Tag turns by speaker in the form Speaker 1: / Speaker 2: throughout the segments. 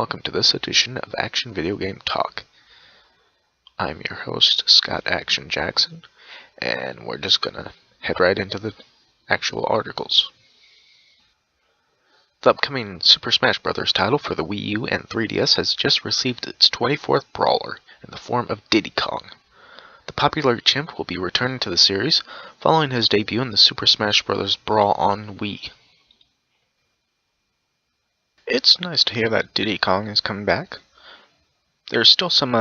Speaker 1: welcome to this edition of Action Video Game Talk. I'm your host, Scott Action Jackson, and we're just gonna head right into the actual articles. The upcoming Super Smash Bros. Title for the Wii U and 3DS has just received its 24th brawler in the form of Diddy Kong. The popular chimp will be returning to the series following his debut in the Super Smash Bros. Brawl on Wii. It's nice to hear that Diddy Kong is coming back. There's still some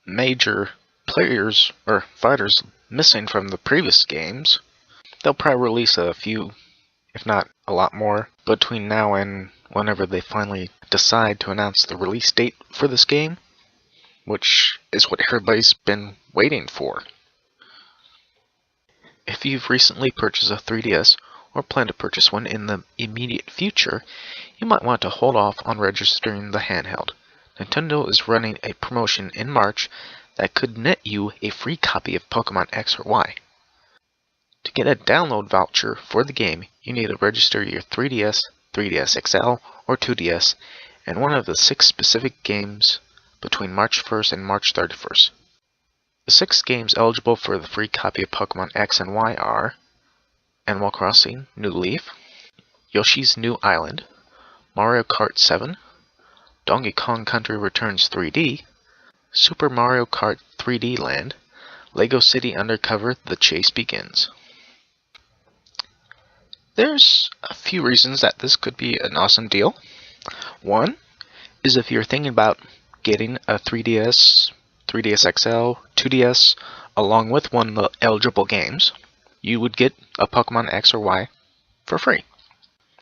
Speaker 1: major players or fighters missing from the previous games. They'll probably release a few, if not a lot more, between now and whenever they finally decide to announce the release date for this game, which is what everybody's been waiting for. If you've recently purchased a 3DS or plan to purchase one in the immediate future, you might want to hold off on registering the handheld. Nintendo is running a promotion in March that could net you a free copy of Pokemon X or Y. To get a download voucher for the game, you need to register your 3DS, 3DS XL, or 2DS, and one of the 6 specific games between March 1st and March 31st. The 6 games eligible for the free copy of Pokemon X and Y are Animal Crossing New Leaf, Yoshi's New Island, Mario Kart 7, Donkey Kong Country Returns 3D, Super Mario Kart 3D Land, Lego City Undercover The Chase Begins. There's a few reasons that this could be an awesome deal. One is if you're thinking about getting a 3DS, 3DS XL, 2DS, along with one of the eligible games, you would get a Pokemon X or Y for free.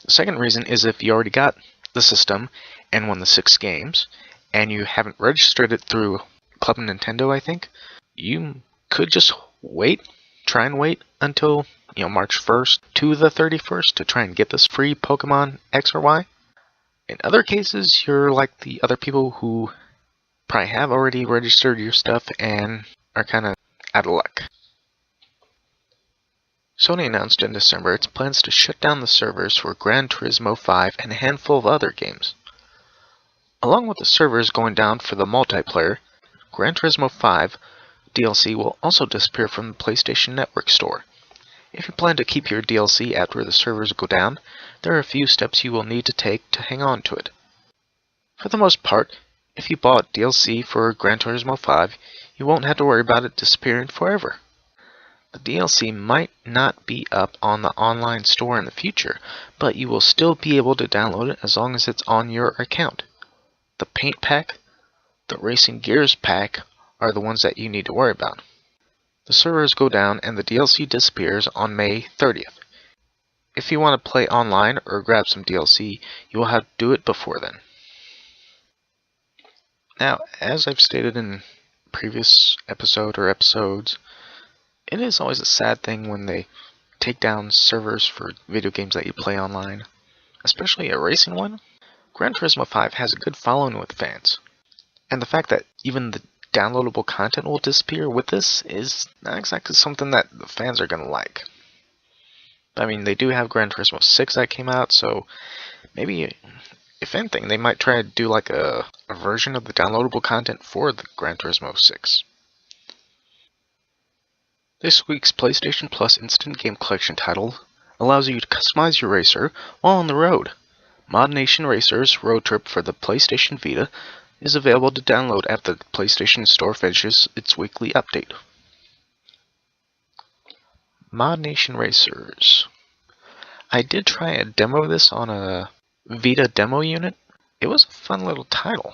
Speaker 1: The second reason is if you already got the system and one of the 6 games, and you haven't registered it through Club Nintendo, I think, you could just try and wait until March 1st to the 31st to try and get this free Pokemon X or Y. In other cases, you're like the other people who probably have already registered your stuff and are kind of out of luck. Sony announced in December its plans to shut down the servers for Gran Turismo 5 and a handful of other games. Along with the servers going down for the multiplayer, Gran Turismo 5 DLC will also disappear from the PlayStation Network store. If you plan to keep your DLC after the servers go down, there are a few steps you will need to take to hang on to it. For the most part, if you bought DLC for Gran Turismo 5, you won't have to worry about it disappearing forever. The DLC might not be up on the online store in the future, but you will still be able to download it as long as it's on your account. The paint pack, the Racing Gears pack are the ones that you need to worry about. The servers go down and the DLC disappears on May 30th. If you want to play online or grab some DLC, you will have to do it before then. Now, as I've stated in previous episodes, it is always a sad thing when they take down servers for video games that you play online, especially a racing one. Gran Turismo 5 has a good following with fans, and the fact that even the downloadable content will disappear with this is not exactly something that the fans are going to like. I mean, they do have Gran Turismo 6 that came out, so maybe, if anything, they might try to do like a version of the downloadable content for the Gran Turismo 6. This week's PlayStation Plus Instant Game Collection title allows you to customize your racer while on the road. Mod Nation Racer's Road Trip for the PlayStation Vita is available to download after the PlayStation Store finishes its weekly update. Mod Nation Racers. I did try a demo of this on a Vita demo unit. It was a fun little title.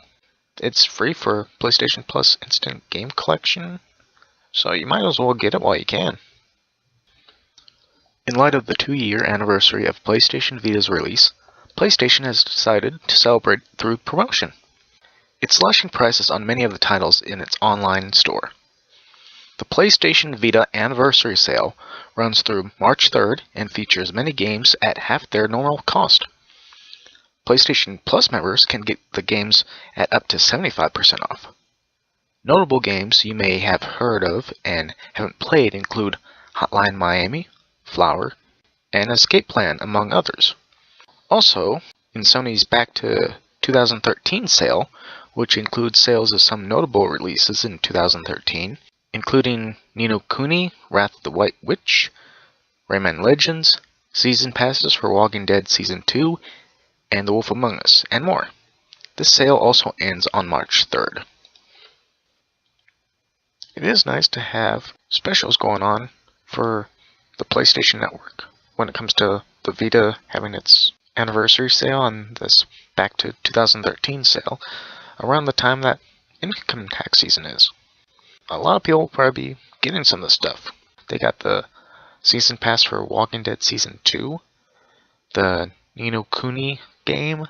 Speaker 1: It's free for PlayStation Plus Instant Game Collection, so you might as well get it while you can. In light of the 2-year anniversary of PlayStation Vita's release, PlayStation has decided to celebrate through promotion. It's slashing prices on many of the titles in its online store. The PlayStation Vita Anniversary Sale runs through March 3rd and features many games at half their normal cost. PlayStation Plus members can get the games at up to 75% off. Notable games you may have heard of and haven't played include Hotline Miami, Flower, and Escape Plan, among others. Also, in Sony's Back to 2013 sale, which includes sales of some notable releases in 2013, including Ni no Kuni, Wrath of the White Witch, Rayman Legends, Season Passes for Walking Dead Season 2, and The Wolf Among Us, and more. This sale also ends on March 3rd. It is nice to have specials going on for the PlayStation Network when it comes to the Vita having its anniversary sale and this back to 2013 sale around the time that income tax season is. A lot of people will probably be getting some of this stuff. They got the Season Pass for Walking Dead Season 2, the Ni no Kuni game,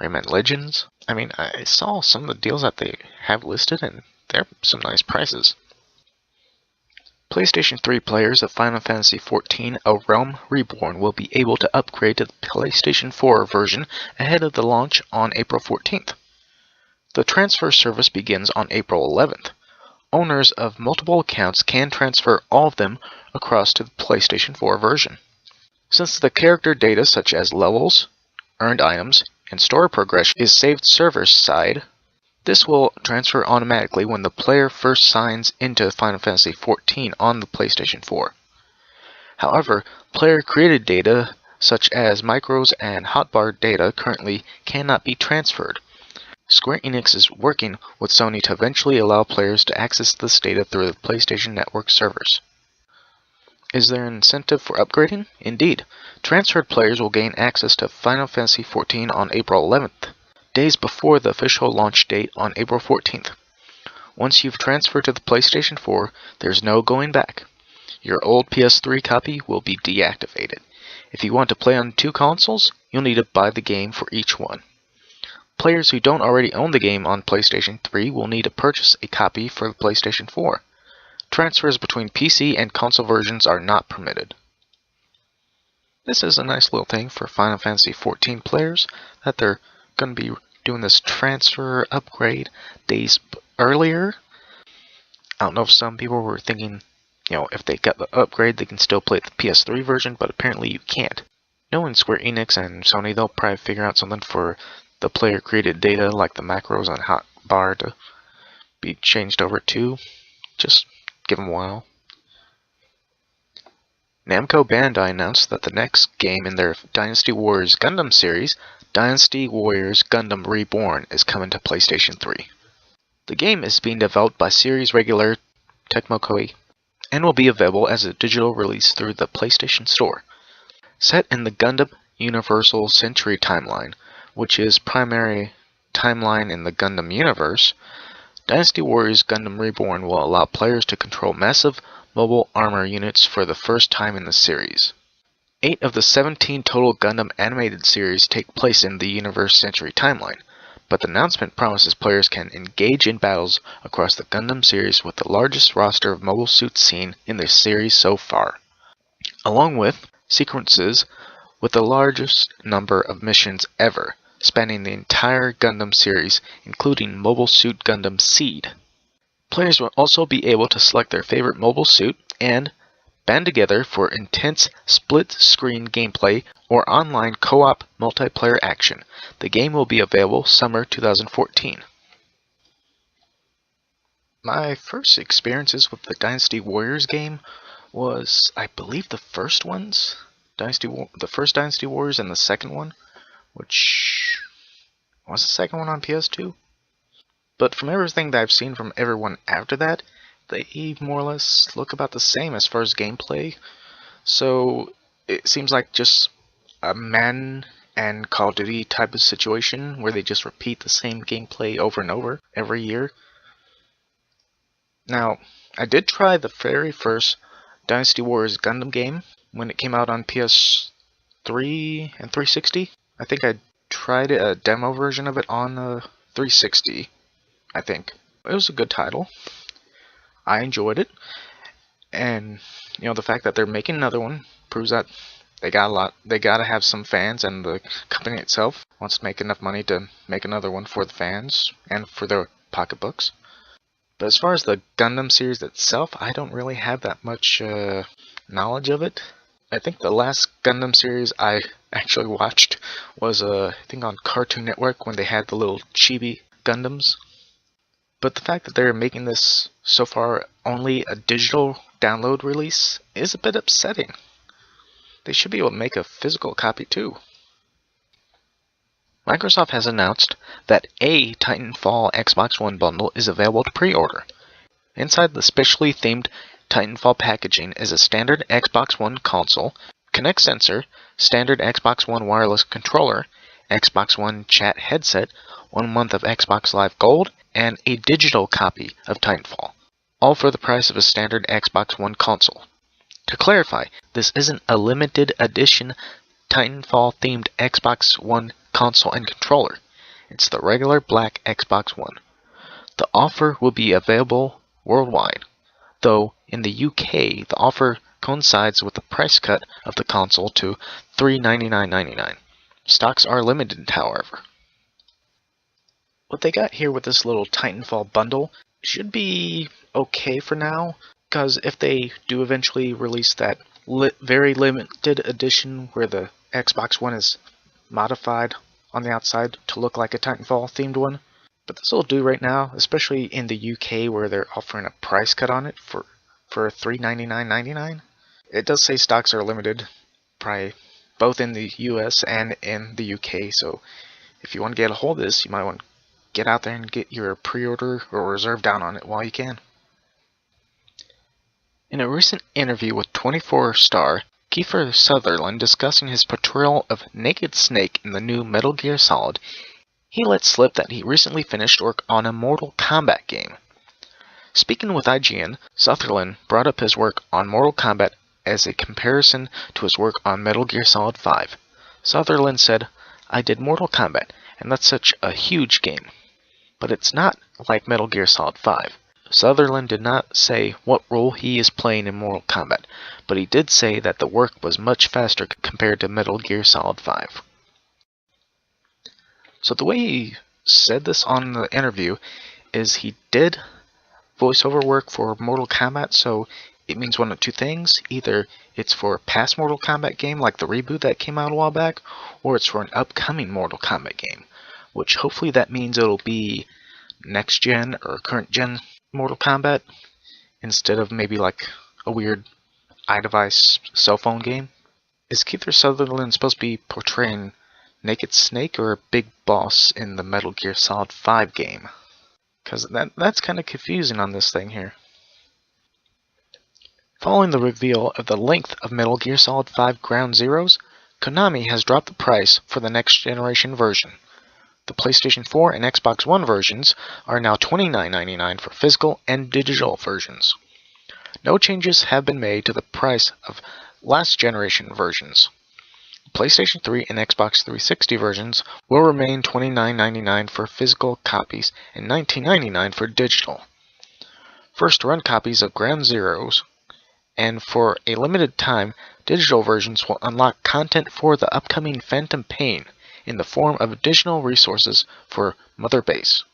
Speaker 1: Rayman Legends. I mean, I saw some of the deals that they have listed and they're some nice prices. PlayStation 3 players of Final Fantasy XIV A Realm Reborn will be able to upgrade to the PlayStation 4 version ahead of the launch on April 14th. The transfer service begins on April 11th. Owners of multiple accounts can transfer all of them across to the PlayStation 4 version. Since the character data such as levels, earned items, and story progression is saved server-side, this will transfer automatically when the player first signs into Final Fantasy XIV on the PlayStation 4. However, player-created data such as micros and hotbar data currently cannot be transferred. Square Enix is working with Sony to eventually allow players to access this data through the PlayStation Network servers. Is there an incentive for upgrading? Indeed. Transferred players will gain access to Final Fantasy XIV on April 11th, days before the official launch date on April 14th. Once you've transferred to the PlayStation 4, there's no going back. Your old PS3 copy will be deactivated. If you want to play on two consoles, you'll need to buy the game for each one. Players who don't already own the game on PlayStation 3 will need to purchase a copy for the PlayStation 4. Transfers between PC and console versions are not permitted. This is a nice little thing for Final Fantasy XIV players, that they're going to be doing this transfer upgrade days earlier. I don't know if some people were thinking, if they got the upgrade, they can still play the PS3 version, but apparently you can't. Knowing Square Enix and Sony, they'll probably figure out something for the player-created data, like the macros and hotbar, to be changed over to. Just give them a while. Namco Bandai announced that the next game in their Dynasty Warriors Gundam series, Dynasty Warriors Gundam Reborn, is coming to PlayStation 3. The game is being developed by series regular Tecmo Koei and will be available as a digital release through the PlayStation Store. Set in the Gundam Universal Century timeline, which is primary timeline in the Gundam universe, Dynasty Warriors Gundam Reborn will allow players to control massive mobile armor units for the first time in the series. 8 of the 17 total Gundam animated series take place in the Universe Century timeline, but the announcement promises players can engage in battles across the Gundam series with the largest roster of mobile suits seen in the series so far, along with sequences with the largest number of missions ever, spanning the entire Gundam series, including Mobile Suit Gundam Seed. Players will also be able to select their favorite mobile suit and band together for intense split-screen gameplay or online co-op multiplayer action. The game will be available summer 2014. My first experiences with the Dynasty Warriors game was, I believe, the first ones. The first Dynasty Warriors and the second one, which was the second one on PS2. But from everything that I've seen from everyone after that, they more or less look about the same as far as gameplay. So it seems like just a Madden and Call of Duty type of situation where they just repeat the same gameplay over and over every year. Now, I did try the very first Dynasty Warriors Gundam game when it came out on PS3 and 360. I think I tried a demo version of it on 360, I think. It was a good title. I enjoyed it. And, the fact that they're making another one proves that they gotta have some fans, and the company itself wants to make enough money to make another one for the fans and for their pocketbooks. But as far as the Gundam series itself, I don't really have that much knowledge of it. I think the last Gundam series I actually watched was I think on Cartoon Network when they had the little chibi Gundams. But the fact that they're making this so far only a digital download release is a bit upsetting. They should be able to make a physical copy too. Microsoft has announced that a Titanfall Xbox One bundle is available to pre-order. Inside the specially themed Titanfall packaging is a standard Xbox One console, Kinect sensor, standard Xbox One wireless controller, Xbox One chat headset, 1 month of Xbox Live Gold, and a digital copy of Titanfall, all for the price of a standard Xbox One console. To clarify, this isn't a limited edition Titanfall-themed Xbox One console and controller. It's the regular black Xbox One. The offer will be available worldwide, though in the UK the offer coincides with the price cut of the console to $399.99. Stocks are limited, however. What they got here with this little Titanfall bundle should be okay for now, because if they do eventually release that very limited edition where the Xbox One is modified on the outside to look like a Titanfall themed one, but this will do right now, especially in the UK where they're offering a price cut on it for $399.99. It does say stocks are limited, probably both in the US and in the UK, so if you want to get a hold of this, you might want to get out there and get your pre-order or reserve down on it while you can. In a recent interview with 24-star, Kiefer Sutherland discussing his portrayal of Naked Snake in the new Metal Gear Solid, he let slip that he recently finished work on a Mortal Kombat game. Speaking with IGN, Sutherland brought up his work on Mortal Kombat as a comparison to his work on Metal Gear Solid 5. Sutherland said, "I did Mortal Kombat, and that's such a huge game. But it's not like Metal Gear Solid 5. Sutherland did not say what role he is playing in Mortal Kombat, but he did say that the work was much faster compared to Metal Gear Solid 5. So the way he said this on the interview is he did voiceover work for Mortal Kombat, so it means one of two things. Either it's for a past Mortal Kombat game like the reboot that came out a while back, or it's for an upcoming Mortal Kombat game, which hopefully that means it'll be next gen or current gen Mortal Kombat instead of maybe like a weird iDevice cell phone game. Is Kiefer Sutherland supposed to be portraying Naked Snake or a big boss in the Metal Gear Solid 5 game? Because that's kind of confusing on this thing here. Following the reveal of the length of Metal Gear Solid 5 Ground Zeroes, Konami has dropped the price for the next generation version. The PlayStation 4 and Xbox One versions are now $29.99 for physical and digital versions. No changes have been made to the price of last generation versions. PlayStation 3 and Xbox 360 versions will remain $29.99 for physical copies and $19.99 for digital. First run copies of Ground Zeroes, and for a limited time, digital versions will unlock content for the upcoming Phantom Pain in the form of additional resources for Mother Base.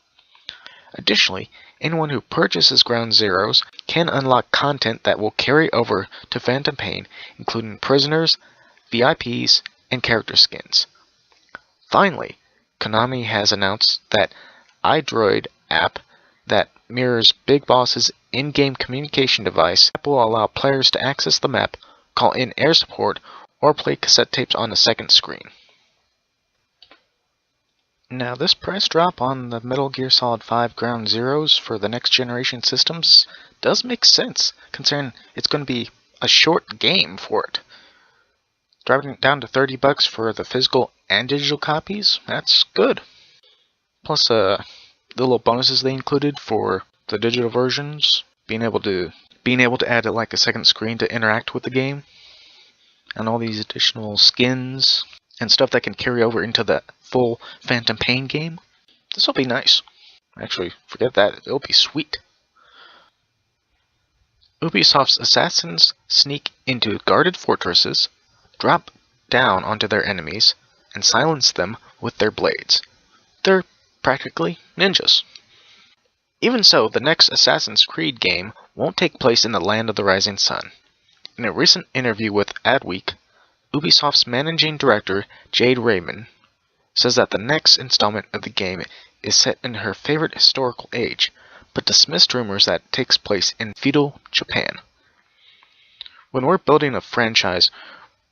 Speaker 1: Additionally, anyone who purchases Ground Zeroes can unlock content that will carry over to Phantom Pain, including prisoners, VIPs, and character skins. Finally, Konami has announced that iDroid app that mirrors Big Boss's in-game communication device will allow players to access the map, call in air support, or play cassette tapes on the second screen. Now, this price drop on the Metal Gear Solid 5 Ground Zeroes for the next generation systems does make sense, considering it's going to be a short game for it. Dropping it down to $30 for the physical and digital copies, that's good. Plus, the little bonuses they included for the digital versions, being able to add like a second screen to interact with the game, and all these additional skins and stuff that can carry over into the full Phantom Pain game. This will be nice. Actually, forget that. It'll be sweet. Ubisoft's assassins sneak into guarded fortresses, drop down onto their enemies, and silence them with their blades. They're practically ninjas. Even so, the next Assassin's Creed game won't take place in the land of the rising sun. In a recent interview with Adweek, Ubisoft's managing director, Jade Raymond, says that the next installment of the game is set in her favorite historical age, but dismissed rumors that it takes place in feudal Japan. When we're building a franchise,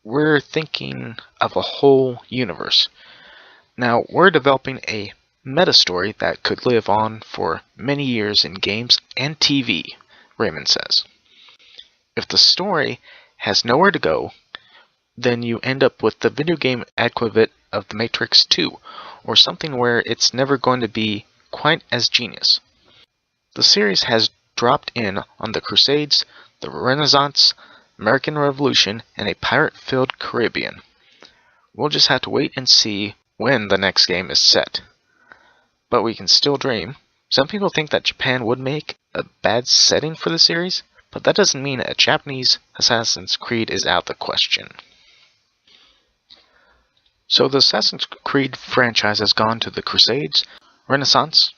Speaker 1: we're thinking of a whole universe. Now, we're developing a meta-story that could live on for many years in games and TV, Raymond says. If the story has nowhere to go, then you end up with the video game equivalent of The Matrix 2, or something where it's never going to be quite as genius. The series has dropped in on the Crusades, the Renaissance, American Revolution, and a pirate-filled Caribbean. We'll just have to wait and see when the next game is set. But we can still dream. Some people think that Japan would make a bad setting for the series, but that doesn't mean a Japanese Assassin's Creed is out of the question. So the Assassin's Creed franchise has gone to the Crusades, Renaissance,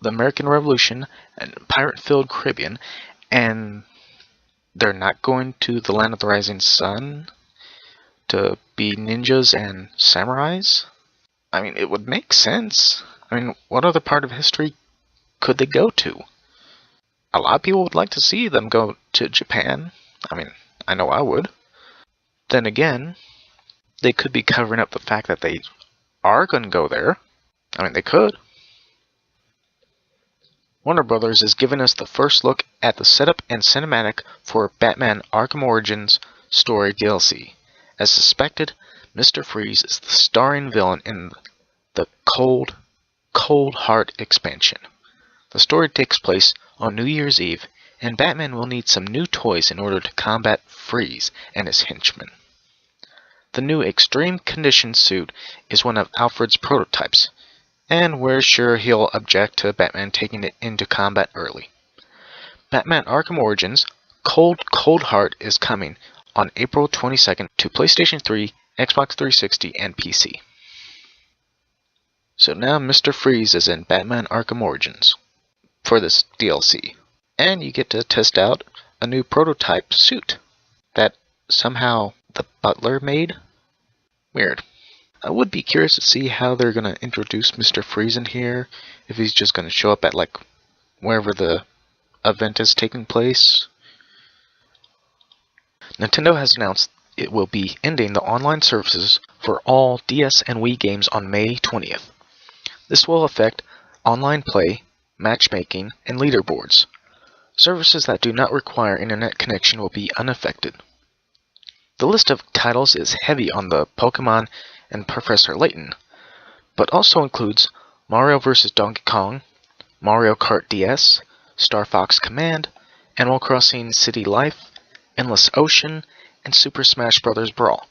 Speaker 1: the American Revolution, and pirate-filled Caribbean, and they're not going to the Land of the Rising Sun to be ninjas and samurais? I mean, it would make sense. I mean, what other part of history could they go to? A lot of people would like to see them go to Japan. I mean, I know I would. Then again, they could be covering up the fact that they are going to go there. I mean, they could. Warner Brothers is giving us the first look at the setup and cinematic for Batman Arkham Origins story DLC. As suspected, Mr. Freeze is the starring villain in the Cold Heart expansion. The story takes place on New Year's Eve, and Batman will need some new toys in order to combat Freeze and his henchmen. The new Extreme Condition suit is one of Alfred's prototypes, and we're sure he'll object to Batman taking it into combat early. Batman Arkham Origins Cold Heart is coming on April 22nd to PlayStation 3, Xbox 360, and PC. So now Mr. Freeze is in Batman Arkham Origins for this DLC, and you get to test out a new prototype suit that somehow the butler made? Weird. I would be curious to see how they're going to introduce Mr. Freeze in here, if he's just going to show up at like wherever the event is taking place. Nintendo has announced it will be ending the online services for all DS and Wii games on May 20th. This will affect online play, matchmaking, and leaderboards. Services that do not require internet connection will be unaffected. The list of titles is heavy on the Pokemon and Professor Layton, but also includes Mario vs. Donkey Kong, Mario Kart DS, Star Fox Command, Animal Crossing City Life, Endless Ocean, and Super Smash Bros. Brawl.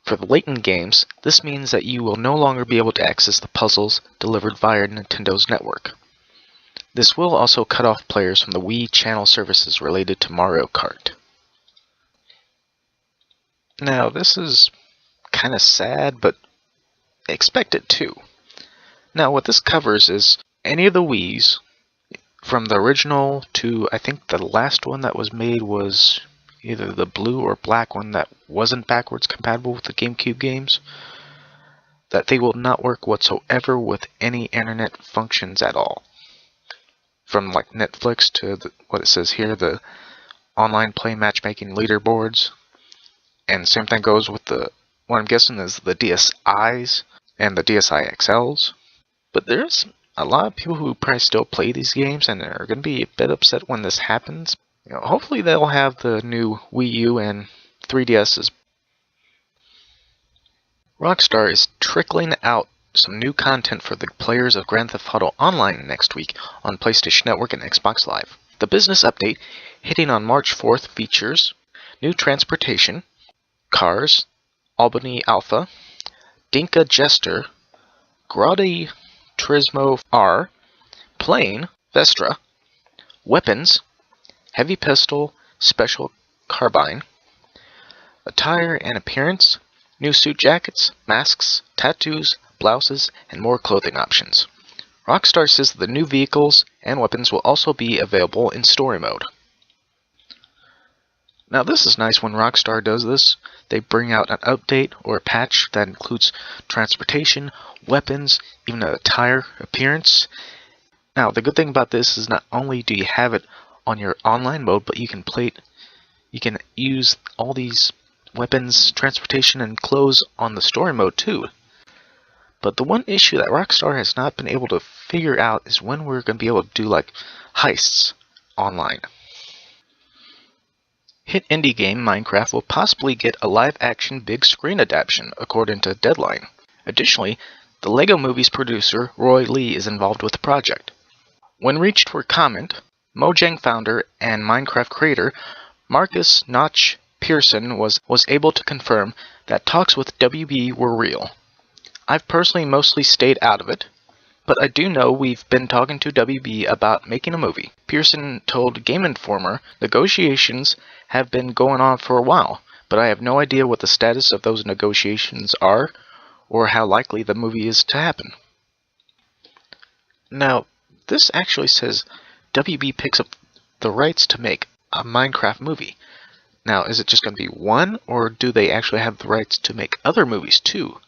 Speaker 1: For the Layton games, this means that you will no longer be able to access the puzzles delivered via Nintendo's network. This will also cut off players from the Wii channel services related to Mario Kart. Now, this is kind of sad, but expected too. Now, what this covers is any of the Wiis, from the original to I think the last one that was made was either the blue or black one that wasn't backwards compatible with the GameCube games, that they will not work whatsoever with any internet functions at all. From like Netflix to what it says here, the online play matchmaking leaderboards. And same thing goes with what I'm guessing is the DSIs and the DSi XLs. But there's a lot of people who probably still play these games and are going to be a bit upset when this happens. Hopefully they'll have the new Wii U and 3DSs. Rockstar is trickling out some new content for the players of Grand Theft Auto Online next week on PlayStation Network and Xbox Live. The business update, hitting on March 4th, features new transportation, cars, Albany Alpha, Dinka Jester, Gran Turismo R, plane, Vestra, weapons, heavy pistol, special carbine, attire and appearance, new suit jackets, masks, tattoos, blouses, and more clothing options. Rockstar says that the new vehicles and weapons will also be available in story mode. Now this is nice when Rockstar does this. They bring out an update or a patch that includes transportation, weapons, even an attire, appearance. Now the good thing about this is not only do you have it on your online mode, but you can use all these weapons, transportation, and clothes on the story mode too. But the one issue that Rockstar has not been able to figure out is when we're going to be able to do like heists online. Hit indie game Minecraft will possibly get a live-action big screen adaptation, according to Deadline. Additionally, the LEGO Movie's producer, Roy Lee, is involved with the project. When reached for comment, Mojang founder and Minecraft creator Marcus Notch Pearson was able to confirm that talks with WB were real. I've personally mostly stayed out of it, but I do know we've been talking to WB about making a movie. Pearson told Game Informer negotiations have been going on for a while, but I have no idea what the status of those negotiations are or how likely the movie is to happen. Now, this actually says WB picks up the rights to make a Minecraft movie. Now, is it just going to be one, or do they actually have the rights to make other movies too?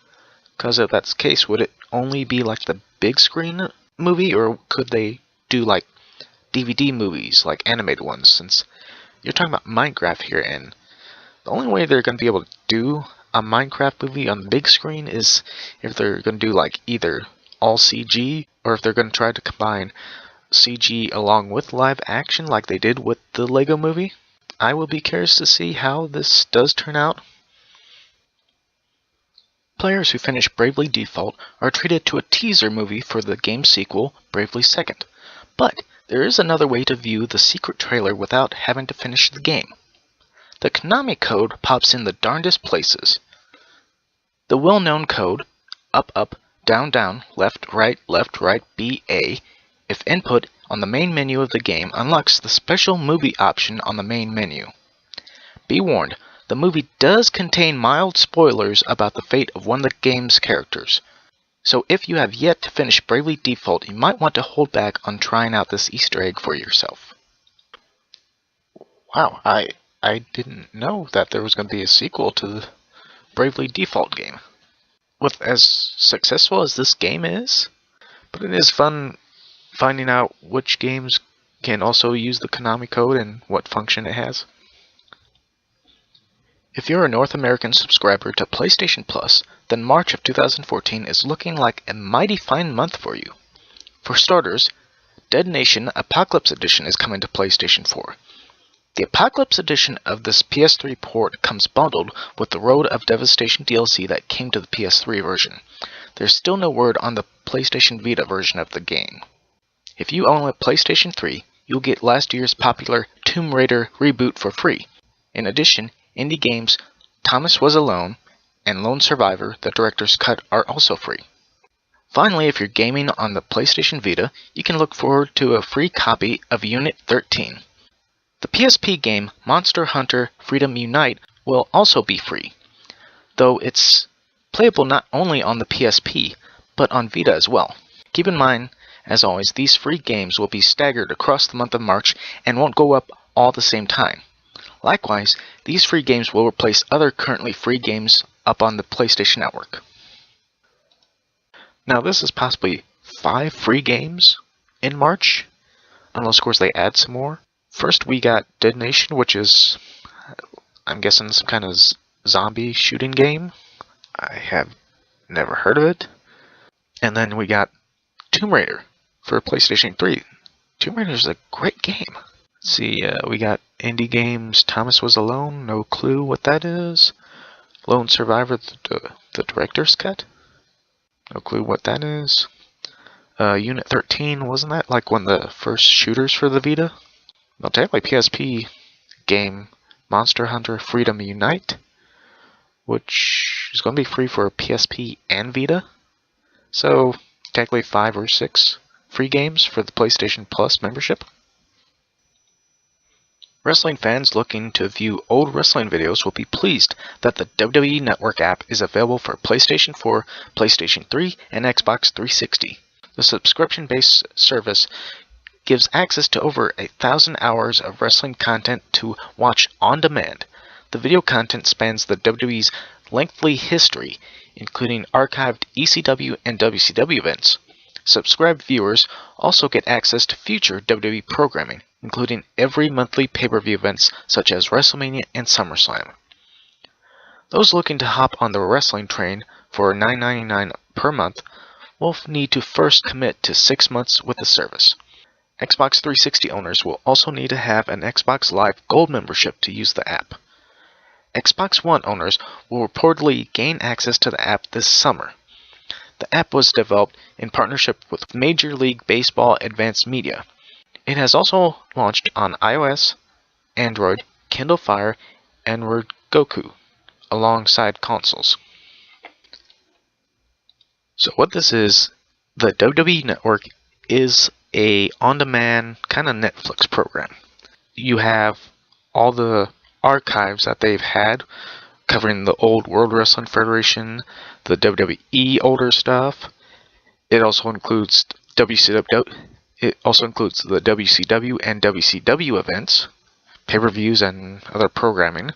Speaker 1: Because if that's the case, would it only be like the big screen movie, or could they do like DVD movies, like animated ones? Since you're talking about Minecraft here, and the only way they're going to be able to do a Minecraft movie on the big screen is if they're going to do like either all CG, or if they're going to try to combine CG along with live action like they did with the LEGO Movie. I will be curious to see how this does turn out. Players who finish Bravely Default are treated to a teaser movie for the game's sequel, Bravely Second. But there is another way to view the secret trailer without having to finish the game. The Konami Code pops in the darndest places. The well-known code, up, up, down, down, left, right, BA, if input on the main menu of the game, unlocks the special movie option on the main menu. Be warned, the movie does contain mild spoilers about the fate of one of the game's characters. So if you have yet to finish Bravely Default, you might want to hold back on trying out this Easter egg for yourself. Wow, I didn't know that there was going to be a sequel to the Bravely Default game. With as successful as this game is, but it is fun finding out which games can also use the Konami Code and what function it has. If you're a North American subscriber to PlayStation Plus, then March of 2014 is looking like a mighty fine month for you. For starters, Dead Nation Apocalypse Edition is coming to PlayStation 4. The Apocalypse Edition of this PS3 port comes bundled with the Road of Devastation DLC that came to the PS3 version. There's still no word on the PlayStation Vita version of the game. If you own a PlayStation 3, you'll get last year's popular Tomb Raider reboot for free. In addition, indie games Thomas Was Alone and Lone Survivor, the director's cut, are also free. Finally, if you're gaming on the PlayStation Vita, you can look forward to a free copy of Unit 13. The PSP game Monster Hunter Freedom Unite will also be free, though it's playable not only on the PSP, but on Vita as well. Keep in mind, as always, these free games will be staggered across the month of March and won't go up all at the same time. Likewise, these free games will replace other currently free games up on the PlayStation Network. Now this is possibly 5 free games in March, unless of course they add some more. First we got Dead Nation, which is, I'm guessing, some kind of zombie shooting game. I have never heard of it. And then we got Tomb Raider for PlayStation 3. Tomb Raider is a great game. Let's see, we got indie games Thomas Was Alone, no clue what that is. Lone Survivor, the director's cut, no clue what that is. Unit 13, wasn't that like one of the first shooters for the Vita? Well, technically PSP game Monster Hunter Freedom Unite, which is going to be free for PSP and Vita. So technically 5 or 6 free games for the PlayStation Plus membership. Wrestling fans looking to view old wrestling videos will be pleased that the WWE Network app is available for PlayStation 4, PlayStation 3, and Xbox 360. The subscription-based service gives access to over 1,000 hours of wrestling content to watch on demand. The video content spans the WWE's lengthy history, including archived ECW and WCW events. Subscribed viewers also get access to future WWE programming, including every monthly pay-per-view events such as WrestleMania and SummerSlam. Those looking to hop on the wrestling train for $9.99 per month will need to first commit to 6 months with the service. Xbox 360 owners will also need to have an Xbox Live Gold membership to use the app. Xbox One owners will reportedly gain access to the app this summer. The app was developed in partnership with Major League Baseball Advanced Media. It has also launched on iOS, Android, Kindle Fire, and Roku, alongside consoles. So what this is, the WWE Network is a on-demand kind of Netflix program. You have all the archives that they've had covering the old World Wrestling Federation, the WWE older stuff. It also includes WCW. It also includes the WCW and WCW events, pay-per-views, and other programming.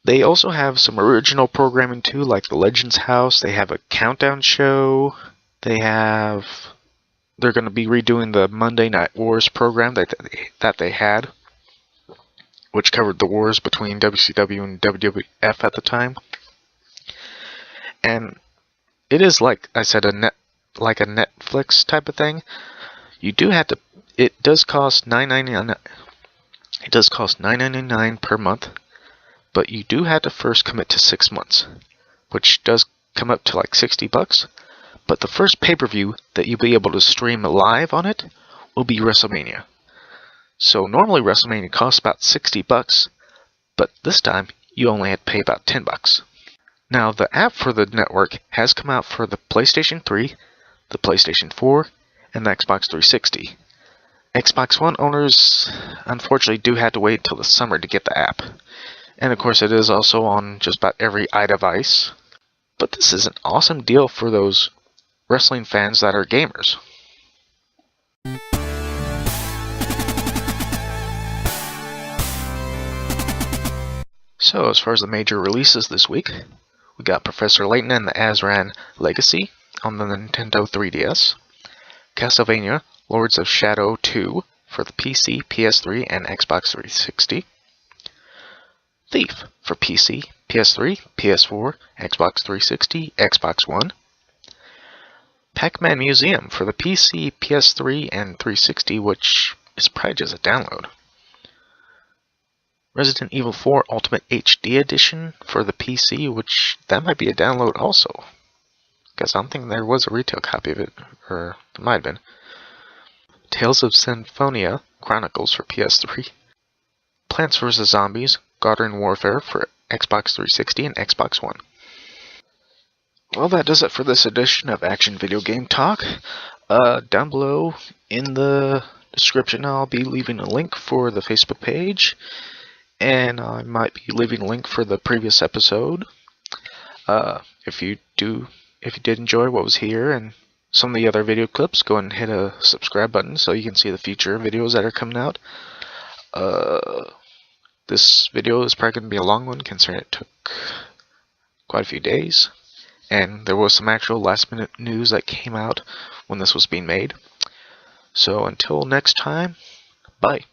Speaker 1: They also have some original programming too, like the Legends House. They have a countdown show. They're going to be redoing the Monday Night Wars program that they had, which covered the wars between WCW and WWF at the time. And it is, like I said, like a Netflix type of thing. You do have to. It does cost $9.99. It does cost $9.99 per month, but you do have to first commit to 6 months, which does come up to like $60. But the first pay-per-view that you'll be able to stream live on it will be WrestleMania. So normally WrestleMania costs about $60, but this time you only had to pay about $10. Now the app for the network has come out for the PlayStation 3, the PlayStation 4, and the Xbox 360. Xbox One owners unfortunately do have to wait until the summer to get the app. And of course it is also on just about every iDevice. But this is an awesome deal for those wrestling fans that are gamers. So as far as the major releases this week, we got Professor Layton and the Azran Legacy on the Nintendo 3DS, Castlevania Lords of Shadow 2 for the PC, PS3, and Xbox 360, Thief for PC, PS3, PS4, Xbox 360, Xbox One, Pac-Man Museum for the PC, PS3, and 360, which is probably just a download. Resident Evil 4 Ultimate HD Edition for the PC, which that might be a download also. Because I don't think there was a retail copy of it, or there might have been. Tales of Symphonia Chronicles for PS3. Plants vs. Zombies Garden Warfare for Xbox 360 and Xbox One. Well, that does it for this edition of Action Video Game Talk. Down below in the description I'll be leaving a link for the Facebook page, and I might be leaving a link for the previous episode. If you did enjoy what was here and some of the other video clips, go and hit a subscribe button so you can see the future videos that are coming out. This video is probably going to be a long one, considering it took quite a few days, and there was some actual last minute news that came out when this was being made. So until next time, bye.